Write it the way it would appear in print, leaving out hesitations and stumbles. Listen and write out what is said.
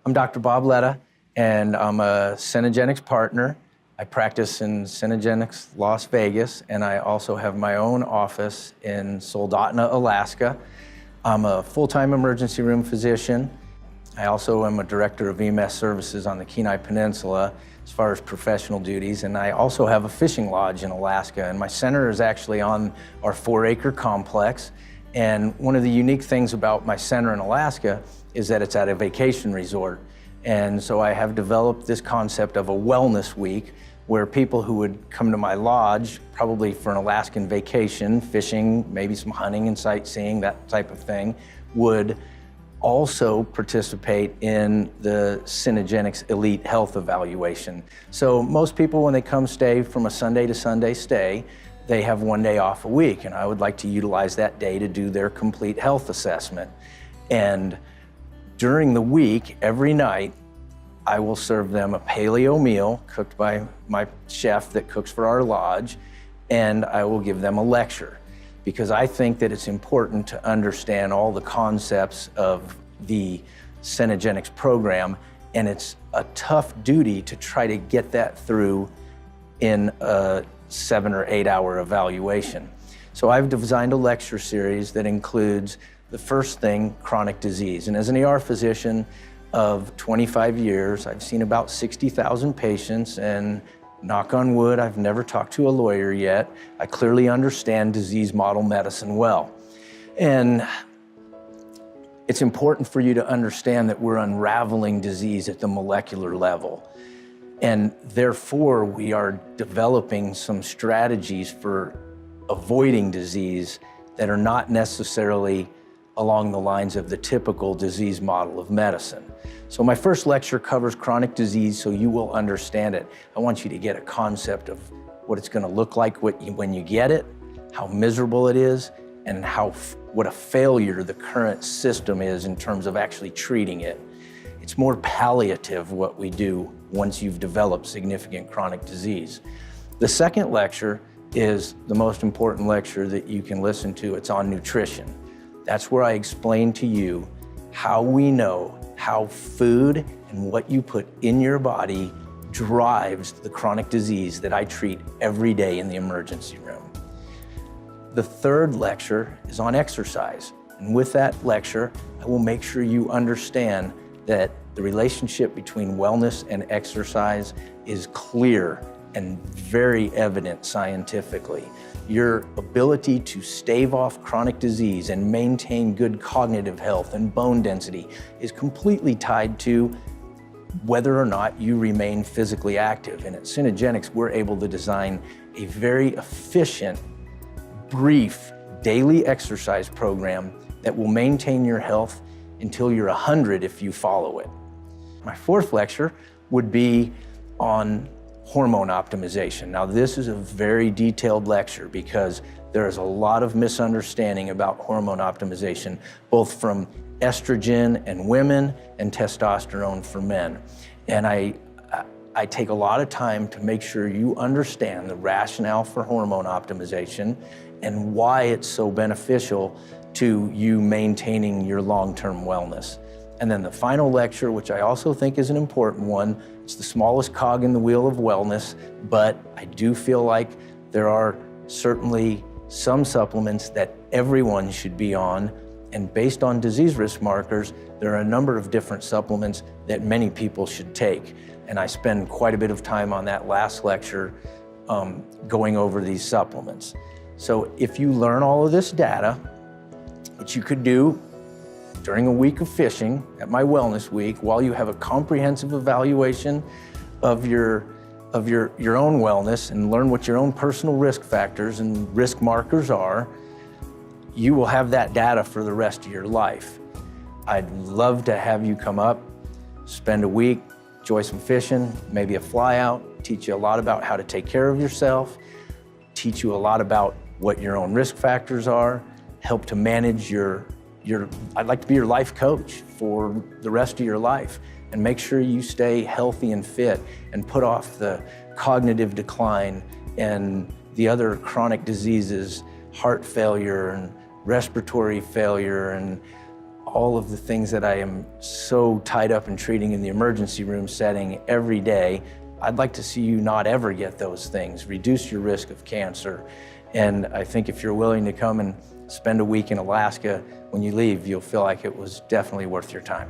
I'm Dr. Bob Ledda, and I'm a Cenegenics Partner. I practice in Cenegenics, Las Vegas, and I also have my own office in Soldotna, Alaska. I'm a full-time emergency room physician. I also am a director of EMS services on the Kenai Peninsula as far as professional duties, and I also have a fishing lodge in Alaska, and my center is actually on our 4-acre complex. And one of the unique things about my center in Alaska is that it's at a vacation resort. And so I have developed this concept of a wellness week where people who would come to my lodge, probably for an Alaskan vacation, fishing, maybe some hunting and sightseeing, that type of thing, would also participate in the Cenegenics Elite Health Evaluation. So most people, when they come stay from a Sunday to Sunday stay, they have one day off a week, and I would like to utilize that day to do their complete health assessment. And during the week, every night, I will serve them a paleo meal cooked by my chef that cooks for our lodge, and I will give them a lecture, because I think that it's important to understand all the concepts of the Cenegenics program, and it's a tough duty to try to get that through in a 7 or 8 hour evaluation. So I've designed a lecture series that includes the first thing, chronic disease. And as an ER physician of 25 years, I've seen about 60,000 patients, and knock on wood, I've never talked to a lawyer yet. I clearly understand disease model medicine well. And it's important for you to understand that we're unraveling disease at the molecular level. And therefore, we are developing some strategies for avoiding disease that are not necessarily along the lines of the typical disease model of medicine. So my first lecture covers chronic disease, so you will understand it. I want you to get a concept of what it's gonna look like when you get it, how miserable it is, and what a failure the current system is in terms of actually treating it. It's more palliative what we do once you've developed significant chronic disease. The second lecture is the most important lecture that you can listen to. It's on nutrition. That's where I explain to you how we know how food and what you put in your body drives the chronic disease that I treat every day in the emergency room. The third lecture is on exercise. And with that lecture, I will make sure you understand that the relationship between wellness and exercise is clear and very evident scientifically. Your ability to stave off chronic disease and maintain good cognitive health and bone density is completely tied to whether or not you remain physically active. And at Cenegenics, we're able to design a very efficient, brief daily exercise program that will maintain your health until you're 100 if you follow it. My fourth lecture would be on hormone optimization. Now, this is a very detailed lecture because there is a lot of misunderstanding about hormone optimization, both from estrogen in women and testosterone for men. And I take a lot of time to make sure you understand the rationale for hormone optimization and why it's so beneficial to you maintaining your long-term wellness. And then the final lecture, which I also think is an important one, it's the smallest cog in the wheel of wellness, but I do feel like there are certainly some supplements that everyone should be on, and based on disease risk markers, there are a number of different supplements that many people should take. And I spend quite a bit of time on that last lecture going over these supplements. So if you learn all of this data, which you could do during a week of fishing at my wellness week, while you have a comprehensive evaluation of your own wellness and learn what your own personal risk factors and risk markers are, you will have that data for the rest of your life. I'd love to have you come up, spend a week, enjoy some fishing, maybe a fly out, teach you a lot about how to take care of yourself, teach you a lot about what your own risk factors are, help to manage I'd like to be your life coach for the rest of your life, and make sure you stay healthy and fit and put off the cognitive decline and the other chronic diseases, heart failure and respiratory failure and all of the things that I am so tied up in treating in the emergency room setting every day. I'd like to see you not ever get those things, reduce your risk of cancer. And I think if you're willing to come and spend a week in Alaska, when you leave, you'll feel like it was definitely worth your time.